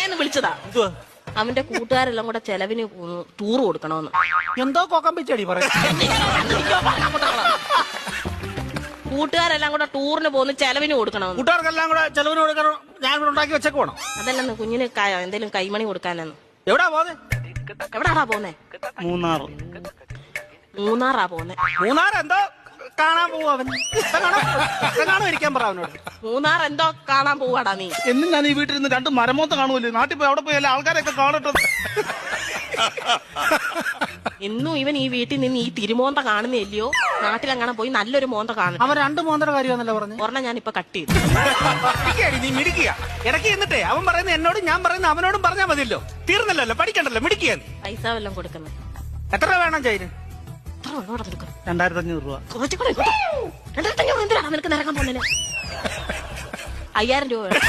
പറയാന്ന് വിളിച്ചതാ. അവന്റെ കൂട്ടുകാരെല്ലാം കൂടെ ചെലവിന് ടൂർ കൊടുക്കണോന്ന്. എന്തോ കൊക്കമ്പിച്ചടി പറയാ. കൂട്ടുകാരെല്ലാം കൂടെ ടൂറിന് പോകുന്ന ചെലവിന് കൊടുക്കണമെന്ന്. കൂട്ടുകാർക്കെല്ലാം കൂടെ ചെലവിന് കൊടുക്കണം. ഞാൻ ഇവിടെ ഉണ്ടാക്കി വെച്ചേക്ക് വേണം. അതല്ലെന്ന് കുഞ്ഞിന് എന്തെങ്കിലും കൈമണി കൊടുക്കാനെന്ന്. എവിടാ പോന്നെ? എവിടാടാ പോന്നെ? മൂന്നാറാ പോന്നെ. മൂന്നാർ എന്തോ കാണാൻ പോവും അവൻ. ഇരിക്കാൻ പറ അവനോട്. മൂന്നാർ എന്തോ കാണാൻ പോവാടാ നീ. എന്നും ഞാൻ ഈ വീട്ടിൽ നിന്ന് 2 മരമോത്ത കാണുമല്ലോ. നാട്ടിൽ പോയി അവിടെ പോയി എല്ലാ ആൾക്കാരെയൊക്കെ കാണട്ടെ. എന്നും ഇവൻ ഈ വീട്ടിൽ നിന്ന് ഈ തിരുമോന്ത കാണുന്നില്ലയോ? നാട്ടിലെങ്ങനെ പോയി നല്ലൊരു മോന്ത കാണും. അവൻ 2 മോന്തര കാര്യമാണല്ലോ പറഞ്ഞു. ഒരെണ്ണം ഞാൻ ഇപ്പൊ കട്ട് ചെയ്തു. നീ മിടിക്കുക ഇടയ്ക്ക് എന്നിട്ടേ അവൻ പറയുന്ന എന്നോടും ഞാൻ പറയുന്ന അവനോടും പറഞ്ഞാൽ മതിയല്ലോ. തീർന്നല്ലോ, പഠിക്കണ്ടല്ലോ, മിടിക്കുക. പൈസ വല്ലതും കൊടുക്കുന്നത്. എത്ര രൂപ വേണം ചൈന്? 2500 രൂപ. 2500 എന്തിനാണ് നിനക്ക് നിരക്കാൻ പോകുന്നതിന്? 5000 രൂപ വേണം.